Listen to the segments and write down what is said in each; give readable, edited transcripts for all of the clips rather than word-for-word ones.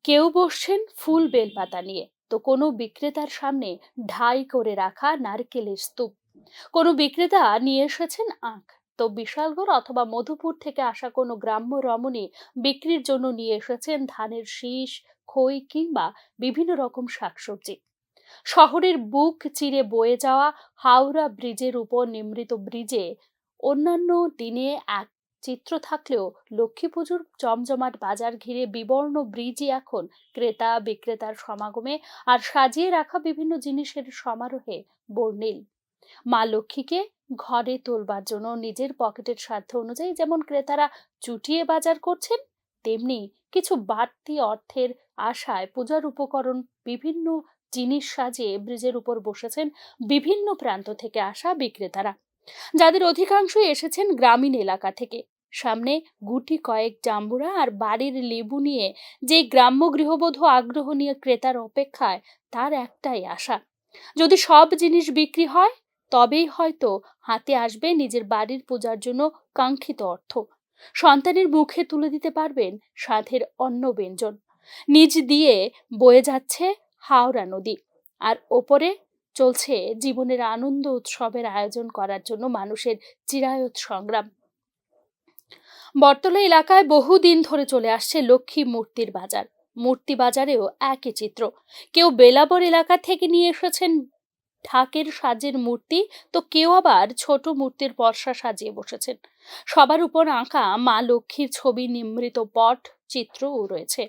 কেউ বসছেন ফুল বেলপাতা নিয়ে, তো কোনো বিক্রেতার সামনে ঢাই করে রাখা নারকেলের স্তূপ। কোনো বিক্রেতা নিয়ে এসেছেন আখ, তো বিশালগড় অথবা মধুপুর থেকে আসা কোনো গ্রাম্য রমণী বিক্রির জন্য নিয়ে এসেছেন ধানের শীষ, খই কিংবা বিভিন্ন রকম শাকসবজি। শহরের বুক চিরে বয়ে যাওয়া হাওড়া ব্রিজের উপর নির্মিত ব্রিজে অন্যান্য দিনে এক চিত্র থাকলেও লক্ষ্মী পুজোর জমজমাট বাজার ঘিরে বিবর্ণ ব্রিজই এখন ক্রেতা বিক্রেতার সমাগমে আর সাজিয়ে রাখা বিভিন্ন জিনিসের সমারোহে বর্ণিল। মা লক্ষ্মীকে ঘরে তোলবার জন্য নিজের পকেটের সাধ্য অনুযায়ী যেমন ক্রেতারা চুটিয়ে বাজার করছেন, তেমনি কিছু বাড়তি অর্থের আশায় পূজার উপকরণ বিভিন্ন জিনিস সাজিয়ে ব্রিজের উপর বসেছেন বিভিন্ন প্রান্ত থেকে আসা বিক্রেতারা, যাদের অধিকাংশই এসেছেন গ্রামীণ এলাকা থেকে। সামনে গুটি কয়েক জাম্বুরা আর বাড়ির লেবু নিয়ে যে গ্রাম্য গৃহবধূ আগ্রহ নিয়ে ক্রেতার অপেক্ষায়, তার একটাই আশা, যদি সব জিনিস বিক্রি হয় তবেই হয়তো হাতে আসবে নিজের বাড়ির পূজার জন্য কাঙ্ক্ষিত অর্থ। সন্তানের মুখে তুলে দিতে পারবেন সাধের অন্ন ব্যঞ্জন। নিজ দিয়ে বয়ে যাচ্ছে হাওড়া নদী, আর ওপরে চলছে জীবনের আনন্দ উৎসবের আয়োজন করার জন্য মানুষের চিরায়ত সংগ্রাম। বটতলা এলাকায় বহুদিন ধরে চলে আসছে লক্ষ্মী মূর্তির বাজার। মূর্তি বাজারেও একই চিত্র। কেউ বেলাবর এলাকা থেকে নিয়ে এসেছেন ঢাকের সাজের মূর্তি, তো কেউ আবার ছোট মূর্তির পরশা সাজিয়ে বসেছেন। সবার উপর আঁকা মা লক্ষ্মীর ছবি নির্মিত পট চিত্রও রয়েছে।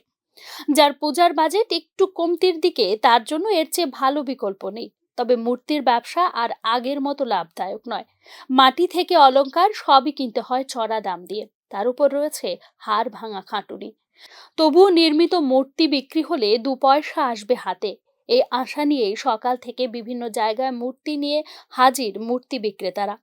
যার পূজার বাজেট একটু কমতির দিকে, তার জন্য এর চেয়ে ভালো বিকল্প নেই। তবে মূর্তির ব্যবসা আর আগের মতো লাভদায়ক নয়। মাটি থেকে অলংকার সবই কিনতে হয় চড়া দাম দিয়ে, তার উপর রয়েছে হাড় ভাঙা খাটুনি। তবুও নির্মিত মূর্তি বিক্রি হলে 2 পয়সা আসবে হাতে, এই আশা নিয়েই সকাল থেকে বিভিন্ন জায়গায় মূর্তি নিয়ে হাজির মূর্তি বিক্রেতারা।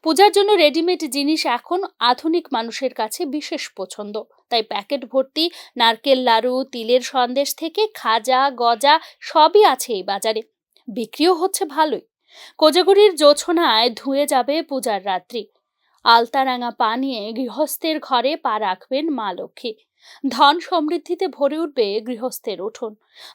পূজার জন্য রেডিমেড জিনিস এখন আধুনিক মানুষের কাছে বিশেষ পছন্দ, তাই প্যাকেট ভর্তি নারকেল লাড়ু, তিলের সন্দেশ থেকে খাজা গজা সবই আছে এই বাজারে। বিক্রিও হচ্ছে ভালোই। কোজাগরীর জোছনায় ধুয়ে যাবে পূজার রাত্রি। আলতারাঙা পা নিয়ে গৃহস্থের ঘরে পা রাখবেন মা লক্ষ্মী। ধন সমৃদ্ধিতে ভরে উঠবে গৃহস্থের উঠোন।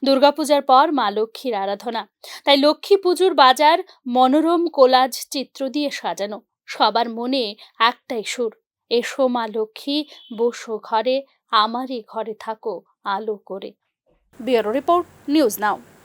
দুর্গাপূজার পর মা লক্ষ্মীর আরাধনা, তাই লক্ষ্মী পুজোর বাজার মনোরম কোলাজ চিত্র দিয়ে সাজানো। সবার মনে একটাই সুর, এসো মা লক্ষ্মী, বসো ঘরে, আমারই ঘরে থাকো আলো করে। Bureau report, news now.